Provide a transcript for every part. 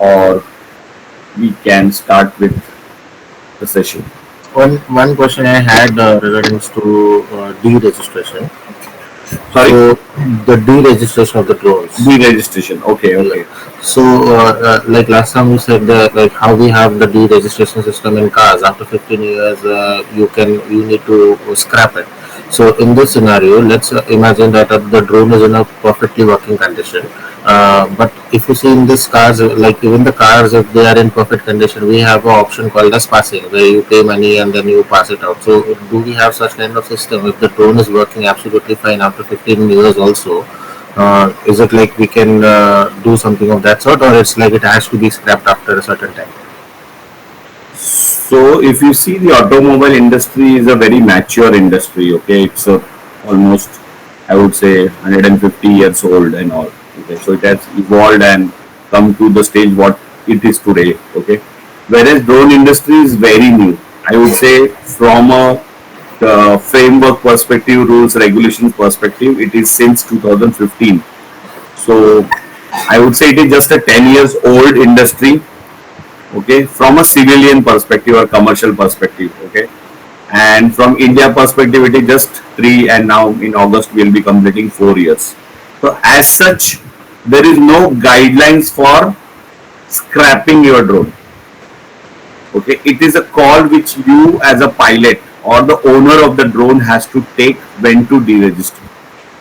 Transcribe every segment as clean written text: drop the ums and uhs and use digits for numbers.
or we can start with the session. One question I had regarding to deregistration. Sorry? So the deregistration of the drones. Deregistration. Okay, okay. So like last time you said that like how we have the deregistration system in cars after 15 years you need to scrap it. So in this scenario, let's imagine that the drone is in a perfectly working condition. But if you see in this cars, like even the cars, if they are in perfect condition, we have an option called as passing, where you pay money and then you pass it out. So do we have such kind of system? If the drone is working absolutely fine after 15 years also, is it like we can do something of that sort, or it's like it has to be scrapped after a certain time? So if you see, the automobile industry is a very mature industry. Okay, it's almost, I would say, 150 years old and all. Okay, so it has evolved and come to the stage what it is today. Okay, whereas drone industry is very new. I would say from a framework perspective, rules, regulations perspective, it is since 2015. So I would say it is just a 10 years old industry. Okay, from a civilian perspective or commercial perspective. Okay, and from India perspective, it is just 3, and now in August we will be completing 4 years. So as such, there is no guidelines for scrapping your drone. Okay, it is a call which you as a pilot or the owner of the drone has to take when to deregister.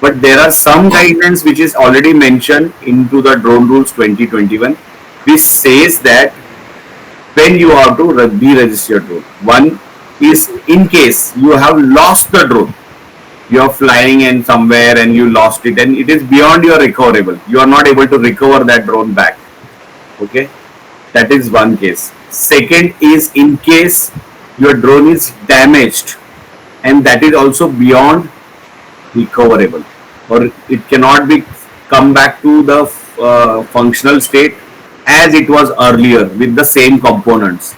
But there are some guidelines which is already mentioned into the drone rules 2021, which says that when you have to deregister your drone. One is in case you have lost the drone. You are flying in somewhere and you lost it, and it is beyond your recoverable. You are not able to recover that drone back. Okay, that is one case. Second is in case your drone is damaged, and that is also beyond recoverable, or it cannot be come back to the functional state as it was earlier with the same components.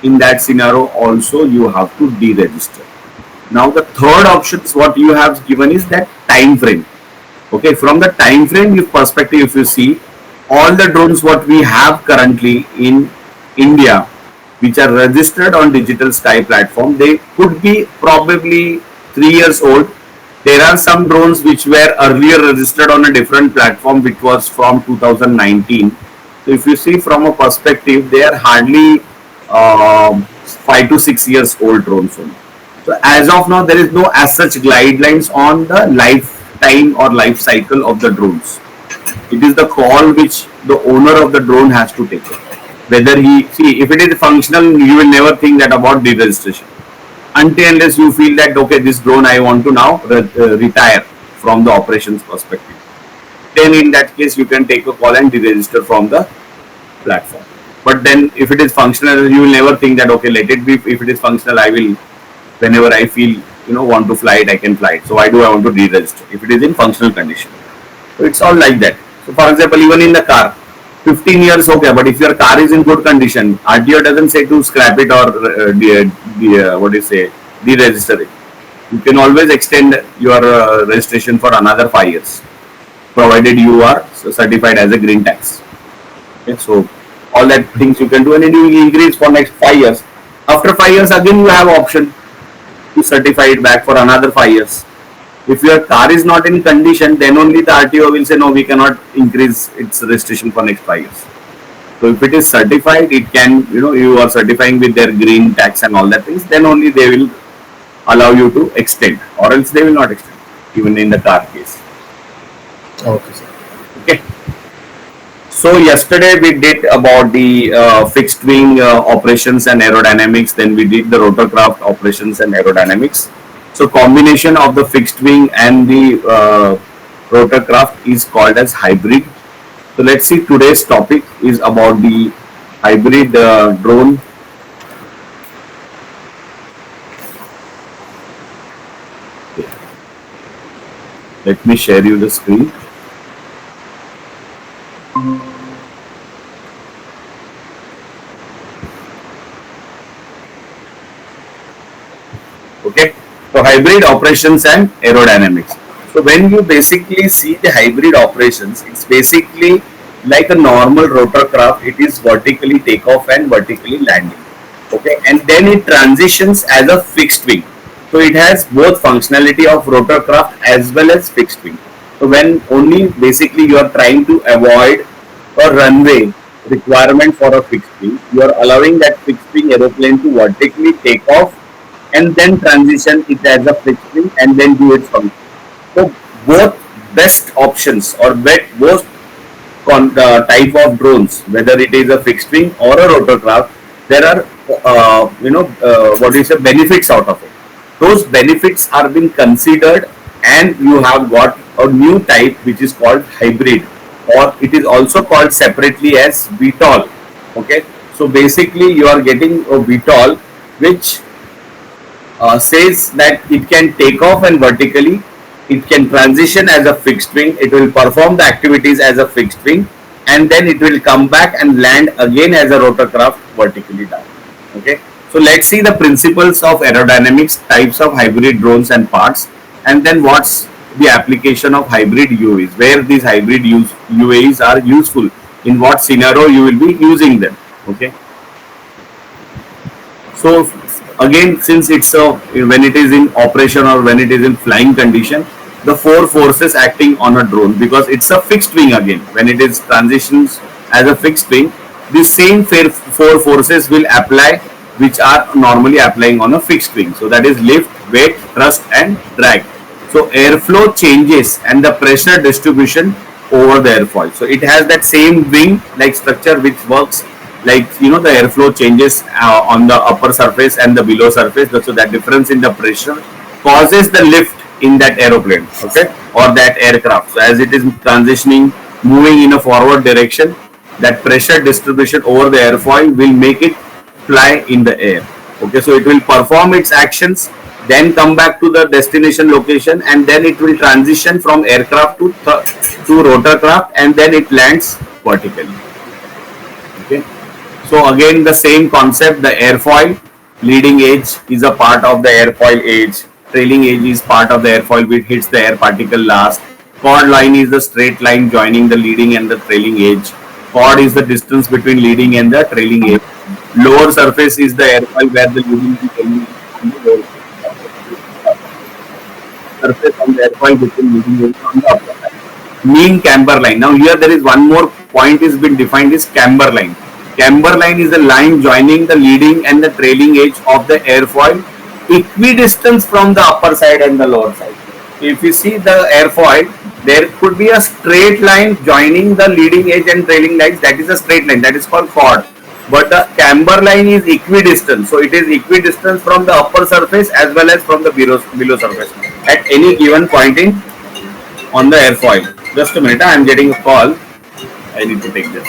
In that scenario also you have to deregister. Now the third option is what you have given is that time frame. Okay, from the time frame perspective, if you see all the drones what we have currently in India which are registered on Digital Sky platform, they could be probably 3 years old. There are some drones which were earlier registered on a different platform which was from 2019. So if you see from a perspective, they are hardly 5 to 6 years old drones only. So as of now, there is no as such guidelines on the lifetime or life cycle of the drones. It is the call which the owner of the drone has to take. Whether if it is functional, you will never think that about deregistration. Until unless you feel that, okay, this drone I want to now retire from the operations perspective. Then in that case, you can take a call and deregister from the platform. But then if it is functional, you will never think that, okay, let it be. If it is functional, I will, whenever I feel, want to fly it, I can fly it. So why do I want to deregister if it is in functional condition? So it's all like that. So for example, even in the car, 15 years, okay, but if your car is in good condition, RTO doesn't say to scrap it or deregister it. You can always extend your registration for another 5 years, provided you are certified as a green tax. Okay, so all that things you can do, and it will increase for next 5 years. After 5 years, again you have option to certify it back for another 5 years. If your car is not in condition, then only the RTO will say no, we cannot increase its registration for next 5 years. So if it is certified, it can, you are certifying with their green tax and all that things, then only they will allow you to extend, or else they will not extend, even in the car case. Okay, sir. Okay. So yesterday we did about the fixed wing operations and aerodynamics. Then we did the rotorcraft operations and aerodynamics. So combination of the fixed wing and the rotorcraft is called as hybrid. So let's see, today's topic is about the hybrid drone. Let me share you the screen. Okay, so hybrid operations and aerodynamics. So when you basically see the hybrid operations, it's basically like a normal rotorcraft, it is vertically takeoff and vertically landing. Okay, and then it transitions as a fixed wing. So it has both functionality of rotorcraft as well as fixed wing. So when only basically you are trying to avoid a runway requirement for a fixed wing, you are allowing that fixed wing aeroplane to vertically take off and then transition it as a fixed wing and then do its function. So both best options or both type of drones, whether it is a fixed wing or a rotorcraft, there are what is the benefits out of it. Those benefits are being considered, and you have got a new type which is called hybrid, or it is also called separately as VTOL. Okay, so basically you are getting a VTOL which says that it can take off and vertically, it can transition as a fixed wing, it will perform the activities as a fixed wing, and then it will come back and land again as a rotorcraft vertically down. Okay, so let's see the principles of aerodynamics, types of hybrid drones and parts, and then what's the application of hybrid UAVs, where these hybrid UAVs are useful, in what scenario you will be using them. Okay, so again, since it's a when it is in operation or when it is in flying condition, the four forces acting on a drone, because it's a fixed wing again. When it is transitions as a fixed wing, the same four forces will apply, which are normally applying on a fixed wing. So that is lift, weight, thrust, and drag. So airflow changes and the pressure distribution over the airfoil. So it has that same wing like structure which works like the airflow changes on the upper surface and the below surface. So that difference in the pressure causes the lift in that aeroplane, okay, or that aircraft. So as it is transitioning, moving in a forward direction, that pressure distribution over the airfoil will make it fly in the air. Okay, so it will perform its actions, then come back to the destination location, and then it will transition from aircraft to rotorcraft, and then it lands vertically. Okay, so again the same concept, the airfoil leading edge is a part of the airfoil edge, trailing edge is part of the airfoil which hits the air particle last, chord line is the straight line joining the leading and the trailing edge, chord is the distance between leading and the trailing edge, lower surface is the airfoil where the leading and trailing edge on the lower surface on the airfoil between leading edge on the upper side. Mean camber line. Now here there is one more point is been defined is camber line. Camber line is a line joining the leading and the trailing edge of the airfoil equidistant from the upper side and the lower side. If you see the airfoil, there could be a straight line joining the leading edge and trailing lines. That is a straight line. That is called chord. But the camber line is equidistant. So it is equidistant from the upper surface as well as from the below surface at any given point in on the airfoil. Just a minute, I am getting a call. I need to take this.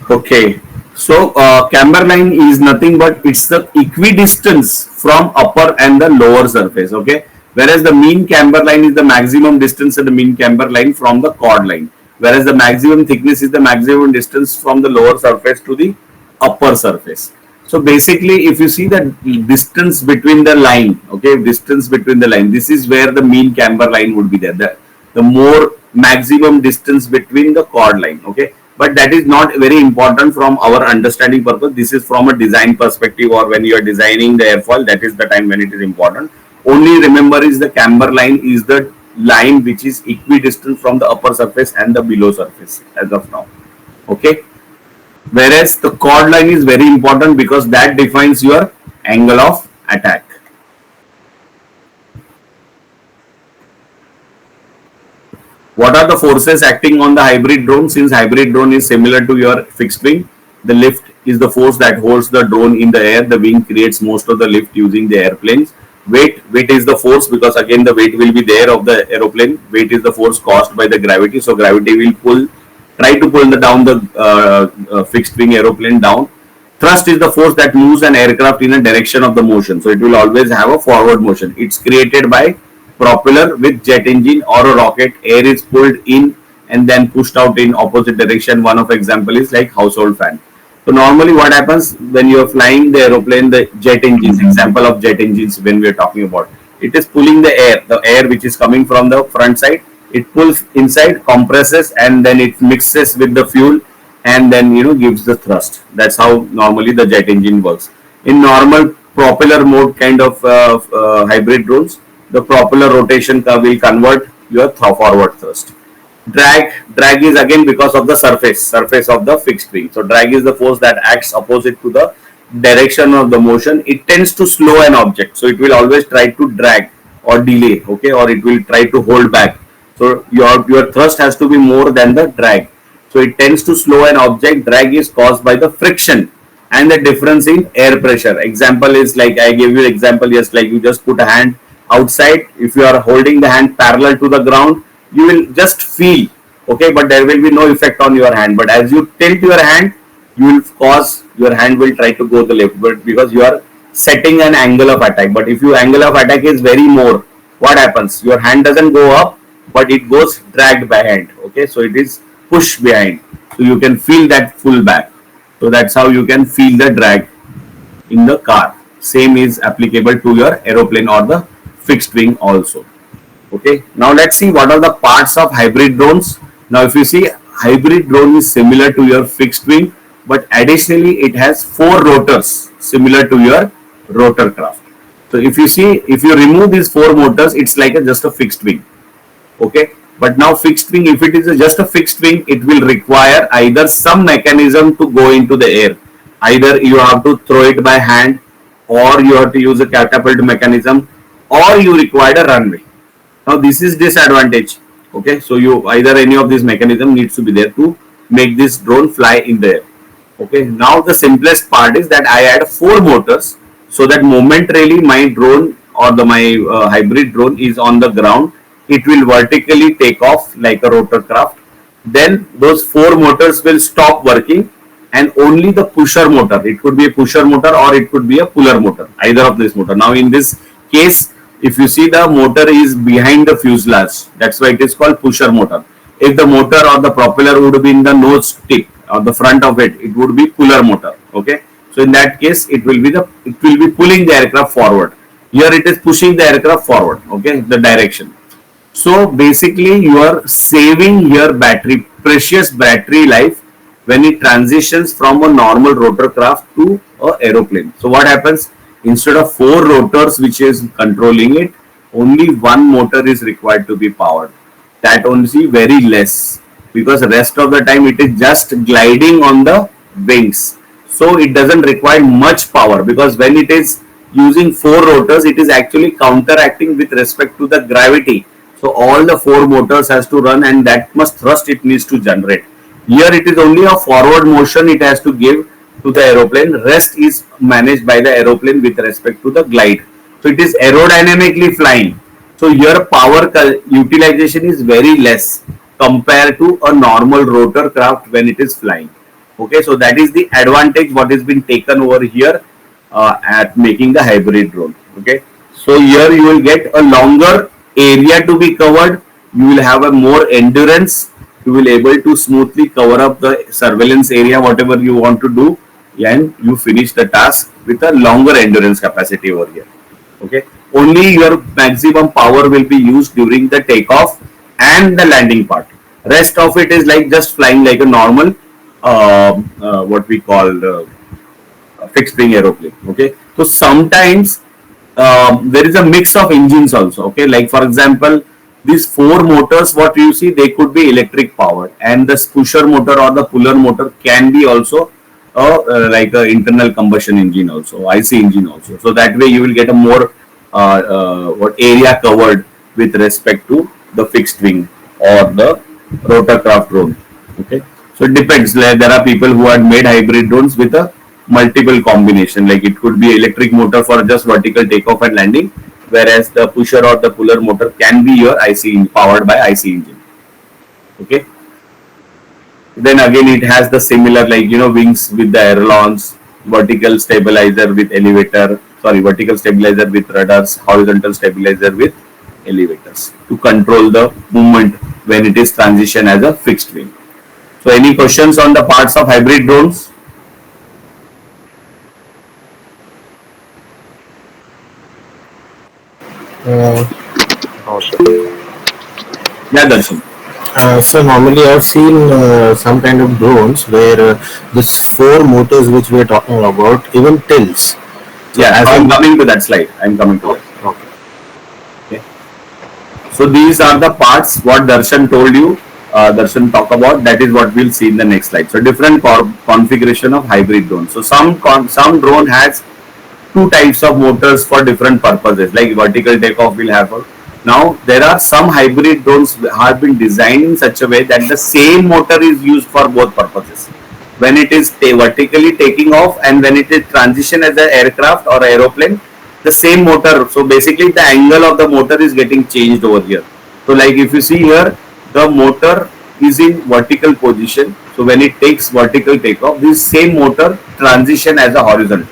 Okay. So camber line is nothing but it's the equidistance from upper and the lower surface. Okay. Whereas the mean camber line is the maximum distance of the mean camber line from the chord line. Whereas the maximum thickness is the maximum distance from the lower surface to the upper surface. So basically, if you see the distance between the line, okay, distance between the line, this is where the mean camber line would be there. The more maximum distance between the chord line, okay. But that is not very important from our understanding purpose. This is from a design perspective, or when you are designing the airfoil, that is the time when it is important. Only remember is the camber line is the line which is equidistant from the upper surface and the below surface as of now. Okay. Whereas the chord line is very important because that defines your angle of attack. What are the forces acting on the hybrid drone? Since hybrid drone is similar to your fixed wing, the lift is the force that holds the drone in the air. The wing creates most of the lift using the airplanes. Weight is the force, because again the weight will be there of the aeroplane. Weight is the force caused by the gravity. So gravity will try to pull down the fixed wing aeroplane down. Thrust is the force that moves an aircraft in a direction of the motion. So it will always have a forward motion. It's created by propeller with jet engine or a rocket. Air is pulled in and then pushed out in opposite direction. One of example is like household fan. So normally what happens when you are flying the aeroplane, the jet engines, example of jet engines when we are talking about, it is pulling the air which is coming from the front side, it pulls inside, compresses, and then it mixes with the fuel, and then gives the thrust. That's how normally the jet engine works. In normal propeller mode kind of hybrid drones, the propeller rotation will convert your forward thrust. Drag is again because of the surface of the fixed wing. So drag is the force that acts opposite to the direction of the motion. It tends to slow an object, so it will always try to drag or delay, okay, or it will try to hold back. So your thrust has to be more than the drag. So it tends to slow an object. Drag is caused by the friction and the difference in air pressure. Example is like I gave you example, just like you just put a hand outside. If you are holding the hand parallel to the ground, you will just feel, okay, but there will be no effect on your hand. But as you tilt your hand, you will cause your hand will try to go the left, but because you are setting an angle of attack. But if your angle of attack is very more, what happens? Your hand doesn't go up, but it goes dragged behind, okay, so it is pushed behind, so you can feel that full back. So that's how you can feel the drag in the car. Same is applicable to your aeroplane or the fixed wing also. Okay, now let's see what are the parts of hybrid drones. Now if you see, hybrid drone is similar to your fixed wing, but additionally it has 4 rotors similar to your rotor craft. So if you see, if you remove these 4 motors, it's like just a fixed wing. Okay, but now fixed wing, if it is just a fixed wing, it will require either some mechanism to go into the air. Either you have to throw it by hand, or you have to use a catapult mechanism, or you require a runway. Now this is disadvantage. Okay, so you either any of these mechanism needs to be there to make this drone fly in the air. Okay, now the simplest part is that I add 4 motors, so that momentarily my drone or my hybrid drone is on the ground. It will vertically take off like a rotor craft. Then those 4 motors will stop working, and only the pusher motor, it could be a pusher motor or it could be a puller motor, either of this motor. Now in this case, if you see, the motor is behind the fuselage, that's why it is called pusher motor. If the motor or the propeller would be in the nose tip or the front of it, it would be puller motor. Okay, so in that case it will be pulling the aircraft forward. Here it is pushing the aircraft forward, okay, the direction. So basically you are saving your precious battery life when it transitions from a normal rotor craft to a aeroplane. So what happens? Instead of 4 rotors which is controlling it, only 1 motor is required to be powered. That only very less, because the rest of the time it is just gliding on the wings. So it doesn't require much power, because when it is using 4 rotors, it is actually counteracting with respect to the gravity. So all the 4 motors has to run, and that much thrust it needs to generate. Here it is only a forward motion it has to give to the aeroplane. Rest is managed by the aeroplane with respect to the glide. So it is aerodynamically flying. So your power utilization is very less. compared to a normal rotor craft when it is flying. Okay, so that is the advantage what has been taken over here at making the hybrid drone. Okay, so here you will get a longer area to be covered. You will have a more endurance. You will able to smoothly cover up the surveillance area, whatever you want to do, and you finish the task with a longer endurance capacity over here. Okay, only your maximum power will be used during the takeoff and the landing part. Rest of it is like just flying like a normal what we call fixed wing aeroplane. Okay, so sometimes there is a mix of engines also. Okay, like for example, these four motors what you see, they could be electric powered, and the pusher motor or the puller motor can be also like a internal combustion engine also, IC engine also. So that way you will get a more what area covered with respect to the fixed wing or the rotorcraft drone. Okay, so it depends. Like, there are people who had made hybrid drones with a multiple combination. Like it could be electric motor for just vertical takeoff and landing, whereas the pusher or the puller motor can be your IC powered by IC engine. Okay. Then again, it has the similar like wings with the ailerons, vertical stabilizer with elevator. Sorry, vertical stabilizer with radars, horizontal stabilizer with elevators to control the movement when it is transition as a fixed wing. So, any questions on the parts of hybrid drones? No, sir. Yeah, Darshan. So normally I've seen some kind of drones where this four motors which we are talking about even tilts. So Yeah, as I'm in, coming to that slide. I'm coming to that. okay. Okay. So these are the parts what Darshan told you. Darshan talk about, that is what we'll see in the next slide. So different configuration of hybrid drone. So some drone has two types of motors for different purposes, like vertical takeoff will have. Now there are some hybrid drones have been designed in such a way that the same motor is used for both purposes. When it is vertically taking off and when it is transition as an aircraft or aeroplane, the same motor. So basically the angle of the motor is getting changed over here. So like if you see here, the motor is in vertical position. So when it takes vertical takeoff, this same motor transition as a horizontal.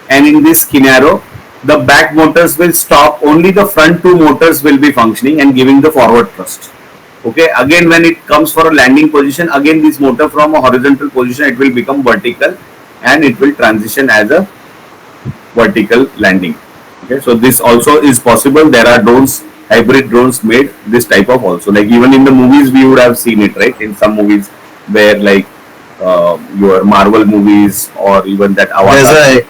And in this scenario, the back motors will stop, only the front two motors will be functioning and giving the forward thrust. Okay, again when it comes for a landing position, again this motor from a horizontal position, it will become vertical and it will transition as a vertical landing. Okay, so this also is possible. There are drones, hybrid drones made this type of also. Like even in the movies, we would have seen it, right? In some movies where like your Marvel movies or even that Avatar.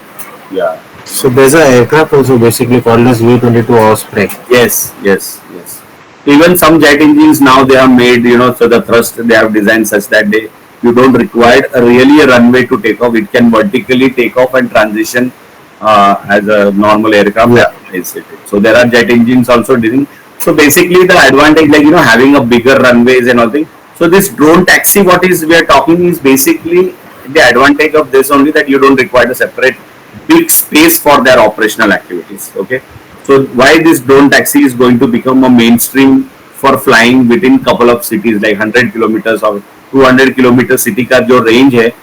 Yeah. So there's an aircraft also basically called as V-22 Osprey. Yes, yes, yes. Even some jet engines now they are made, so the thrust they have designed such that you don't require really a runway to take off. It can vertically take off and transition as a normal aircraft. Yeah. So there are jet engines also doing. So basically the advantage, like having a bigger runways and all thing. So this drone taxi, what is we are talking is basically the advantage of this only, that you don't require a separate big space for their operational activities. Okay, so why this drone taxi is going to become a mainstream for flying within couple of cities, like 100 kilometers or 200 kilometers city ka jo range hai,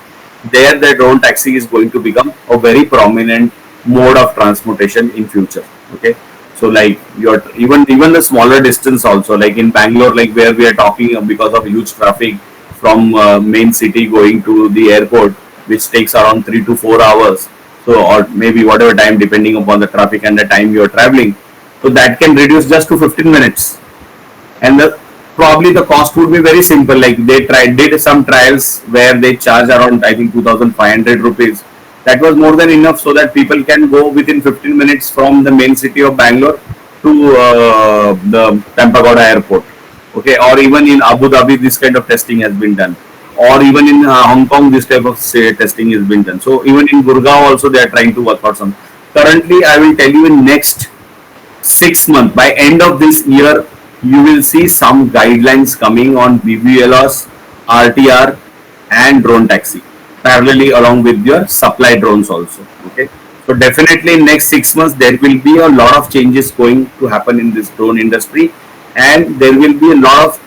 there the drone taxi is going to become a very prominent mode of transportation in future. Okay, so like your even the smaller distance also, like in Bangalore, like where we are talking, because of huge traffic from main city going to the airport, which takes around 3 to 4 hours. So, or maybe whatever time depending upon the traffic and the time you are traveling. So that can reduce just to 15 minutes. And probably the cost would be very simple. Like they did some trials where they charge around, I think, 2,500 rupees. That was more than enough so that people can go within 15 minutes from the main city of Bangalore to the Tampagoda airport. Okay, or even in Abu Dhabi, this kind of testing has been done. Or even in Hong Kong, this type of testing has been done. So even in Gurgaon also they are trying to work out some. Currently, I will tell you, in next 6 months, by end of this year, you will see some guidelines coming on BVLOS, RTR and drone taxi, parallelly along with your supply drones also. Okay, so definitely in next 6 months there will be a lot of changes going to happen in this drone industry, and there will be a lot of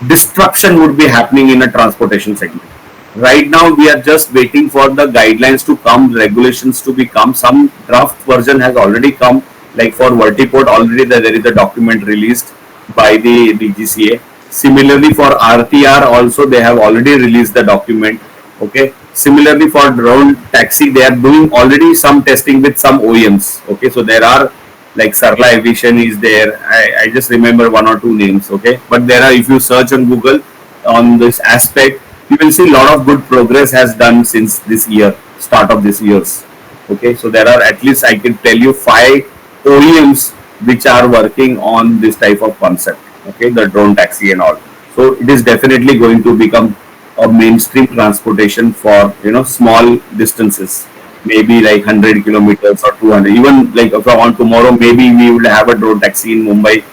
destruction would be happening in a transportation segment. Right now, we are just waiting for the guidelines to come, regulations to become. Some draft version has already come, like for vertiport, already there is a document released by the DGCA. Similarly, for RTR also, they have already released the document. Okay. Similarly, for drone taxi, they are doing already some testing with some OEMs. Okay. So there are like Sarla Aviation is there. I just remember one or two names. Okay. But there are, if you search on Google on this aspect, you will see a lot of good progress has done since this year, start of this year's. Okay, so there are at least I can tell you 5 OEMs which are working on this type of concept. Okay, the drone taxi and all. So it is definitely going to become a mainstream transportation for small distances, maybe like 100 kilometers or 200. Even like on tomorrow, maybe we will have a drone taxi in Mumbai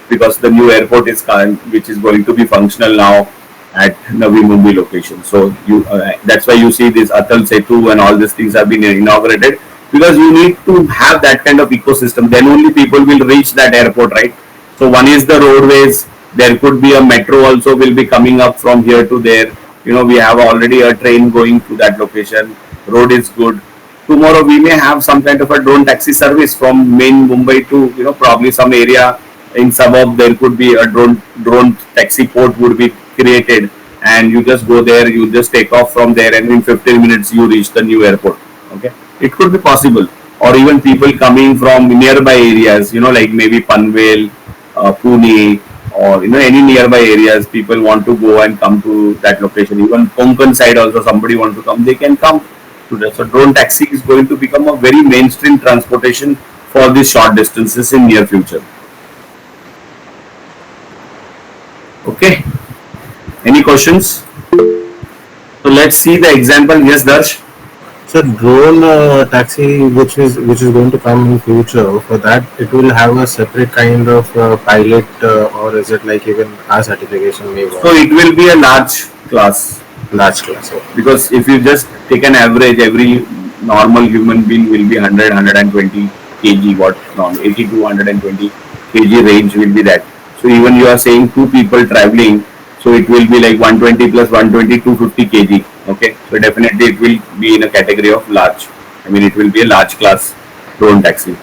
because the new airport is coming, which is going to be functional now at Navi Mumbai location. So that's why you see this Atal Setu and all these things have been inaugurated, because you need to have that kind of ecosystem. Then only people will reach that airport, right? So one is the roadways. There could be a metro also will be coming up from here to there. We have already a train going to that location. Road is good. Tomorrow we may have some kind of a drone taxi service from main Mumbai to probably some area in suburb. There could be a drone taxi port would be created, and you just go there, you just take off from there, and in 15 minutes you reach the new airport. Okay, it could be possible. Or even people coming from nearby areas, like maybe Panvel, Pune, or any nearby areas, people want to go and come to that location. Even Konkan side also, somebody want to come, they can come to that. So drone taxi is going to become a very mainstream transportation for these short distances in near future. Okay. Any questions? So let's see the example. Yes, Darsh. So drone taxi, which is going to come in future, for that it will have a separate kind of pilot, or is it like even our certification may work? So it will be a large class. Large class. Because if you just take an average, every normal human being will be 100, 120 kg. What 80 to 120 kg range will be that. So even you are saying 2 people traveling. So it will be like 120 plus 120, 250 kg. Okay. So definitely it will be in a category of large. I mean, it will be a large class drone taxi.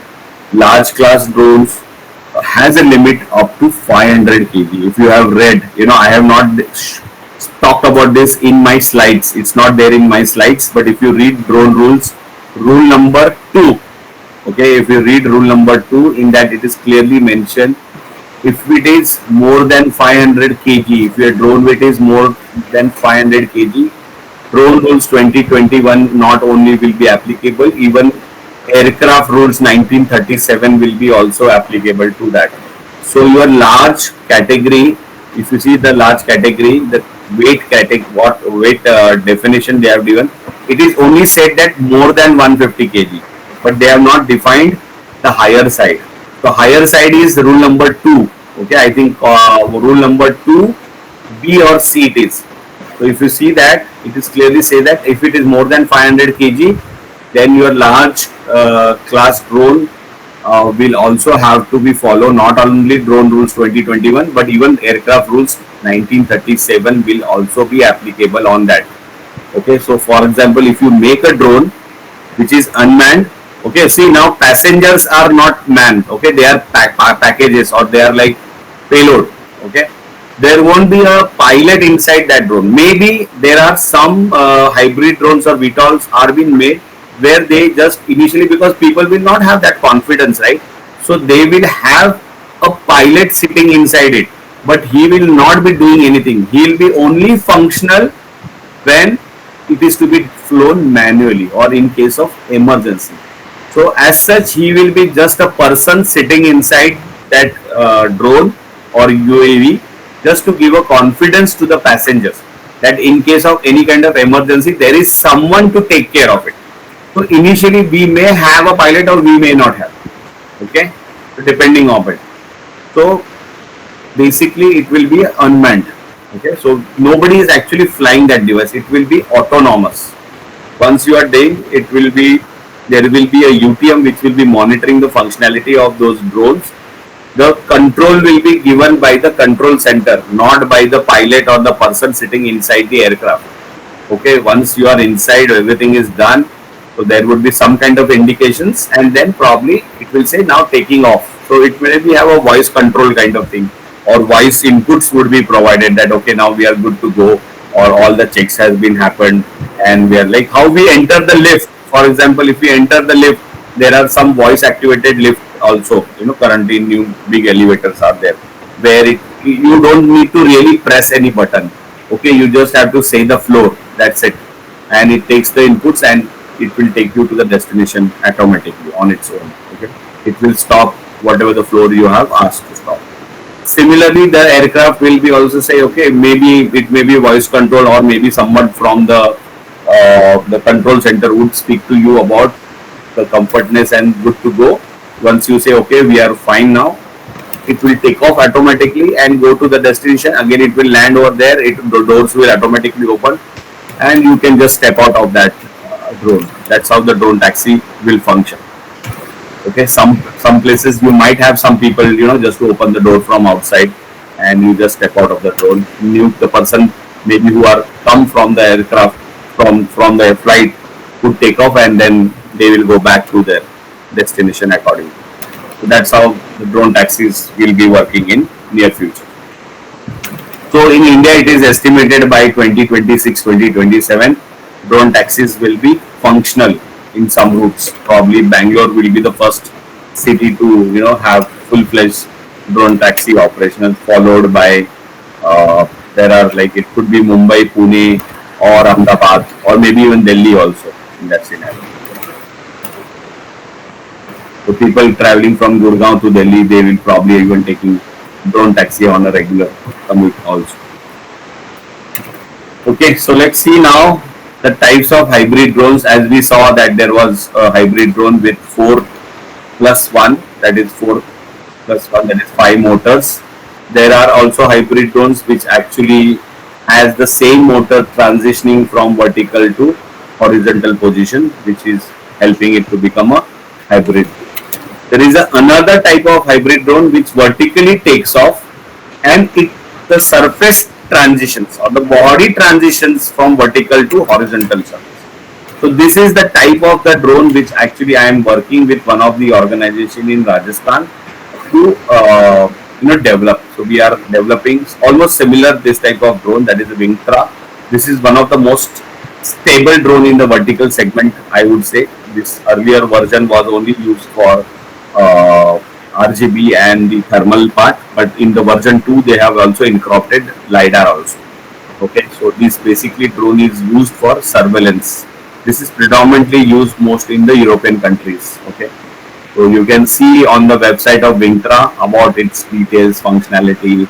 Large class drones has a limit up to 500 kg. If you have read, I have not talked about this in my slides. It's not there in my slides, but if you read drone rules, rule number 2. Okay. If you read rule number 2, in that it is clearly mentioned, if it is more than 500 kg, if your drone weight is more than 500 kg, drone rules 2021 not only will be applicable, even aircraft rules 1937 will be also applicable to that. So your large category, if you see the large category, the weight category, what weight definition they have given, it is only said that more than 150 kg, but they have not defined the higher side. So higher side is rule number 2. Okay, I think rule number 2, B or C it is. So if you see that, it is clearly say that if it is more than 500 kg, then your large class drone will also have to be follow not only drone rules 2021, but even aircraft rules 1937 will also be applicable on that. Okay, so for example, if you make a drone which is unmanned, okay, see now passengers are not manned, okay, they are packages, or they are like payload. Okay, there won't be a pilot inside that drone. Maybe there are some hybrid drones or VTOLs are being made where they just initially, because people will not have that confidence, right? So they will have a pilot sitting inside it, but he will not be doing anything. He will be only functional when it is to be flown manually or in case of emergency. So as such, he will be just a person sitting inside that drone or UAV, just to give a confidence to the passengers that in case of any kind of emergency, there is someone to take care of it. So initially we may have a pilot or we may not have. Okay, so depending on it. So basically it will be unmanned. Okay, so nobody is actually flying that device. It will be autonomous. Once you are doing, it will be, there will be a UTM which will be monitoring the functionality of those drones, the control will be given by the control center, not by the pilot or the person sitting inside the aircraft. Okay, once you are inside, everything is done. So there would be some kind of indications, and then probably it will say now taking off. So it may be have a voice control kind of thing, or voice inputs would be provided that okay, now we are good to go, or all the checks has been happened, and we are like how we enter the lift. For example, if we enter the lift, there are some voice activated lift also. Currently new big elevators are there where you don't need to really press any button. Okay, you just have to say the floor. That's it, and it takes the inputs and it will take you to the destination automatically on its own. Okay, it will stop whatever the floor you have asked to stop. Similarly, the aircraft will be also say, okay, maybe it may be voice control, or maybe someone from the control center would speak to you about the comfortness and good to go. Once you say, okay, we are fine now, it will take off automatically and go to the destination. Again, it will land over there. The doors will automatically open, and you can just step out of that drone. That's how the drone taxi will function. Okay, some places you might have some people just to open the door from outside, and you just step out of the drone. The person maybe who are come from the aircraft from the flight would take off, and then they will go back to their destination accordingly. So that's how the drone taxis will be working in near future. So in India, it is estimated by 2026-2027, drone taxis will be functional in some routes. Probably Bangalore will be the first city to have full-fledged drone taxi operational, followed by there are like it could be Mumbai, Pune, or Ahmedabad, or maybe even Delhi also in that scenario. So people traveling from Gurgaon to Delhi, they will probably even taking drone taxi on a regular commute also. Okay, so let's see now the types of hybrid drones. As we saw that there was a hybrid drone with 4+1, that is 4+1, that is 5 motors. There are also hybrid drones which actually has the same motor transitioning from vertical to horizontal position, which is helping it to become a hybrid. There is another type of hybrid drone which vertically takes off, and the surface transitions or the body transitions from vertical to horizontal surface. So this is the type of the drone which actually I am working with one of the organization in Rajasthan to develop. So we are developing almost similar this type of drone, that is a Wingtra. This is one of the most stable drone in the vertical segment, I would say. This earlier version was only used for RGB and the thermal part, but in the version 2 they have also incorporated LiDAR also. Okay, so this basically drone is used for surveillance. This is predominantly used most in the European countries. Okay, so you can see on the website of Wingtra about its details, functionality,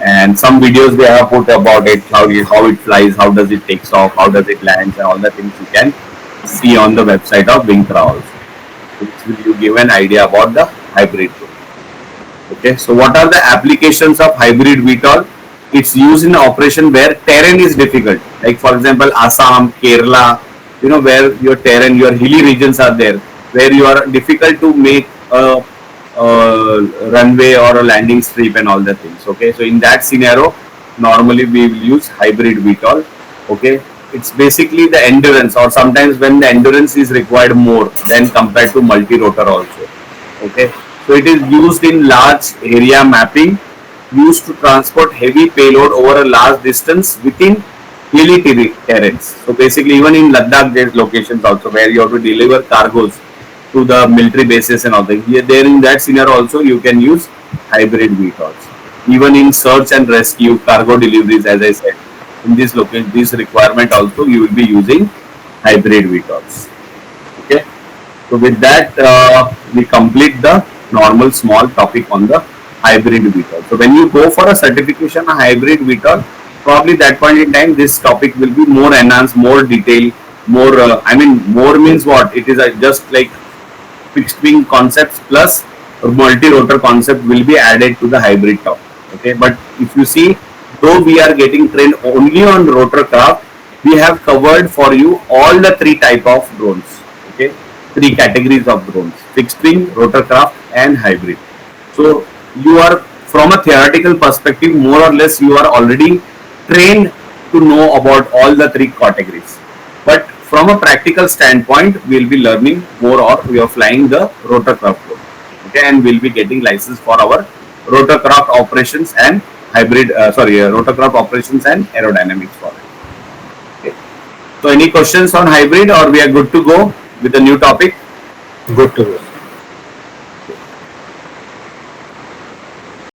and some videos they have put about it, how it flies, how does it takes off, how does it lands, and all the things you can see on the website of Wingtra also. Which will give an idea about the hybrid drone. Okay, so what are the applications of hybrid VTOL? It's used in operation where terrain is difficult, like for example Assam, Kerala, where your terrain, your hilly regions are there, where you are difficult to make a runway or a landing strip and all the things. Okay, so in that scenario, normally we will use hybrid VTOL. Okay, it's basically the endurance, or sometimes when the endurance is required more than compared to multi-rotor also. Okay, so it is used in large area mapping, used to transport heavy payload over a large distance within hilly terrains. So basically even in Ladakh there is locations also where you have to deliver cargoes to the military bases and all that. Here there in that scenario also you can use hybrid VTOLs. Even in search and rescue, cargo deliveries, as I said, in this location, this requirement also you will be using hybrid VTOLs. Okay, so with that we complete the normal small topic on the hybrid VTOL. So when you go for a certification a hybrid VTOL, probably that point in time this topic will be more enhanced, more detailed, more more means what? It is just like fixed wing concepts plus multi-rotor concept will be added to the hybrid topic. Okay, but if you see, though we are getting trained only on rotor craft, we have covered for you all the 3 type of drones. Okay, 3 categories of drones: fixed wing, rotor craft, and hybrid. So you are, from a theoretical perspective, more or less you are already trained to know about all the three categories. But from a practical standpoint, we'll be learning more, or we are flying the rotorcraft code. Okay, and we'll be getting license for our rotorcraft operations and rotorcraft operations and aerodynamics for it. Okay. So any questions on hybrid, or we are good to go with the new topic? Good to go.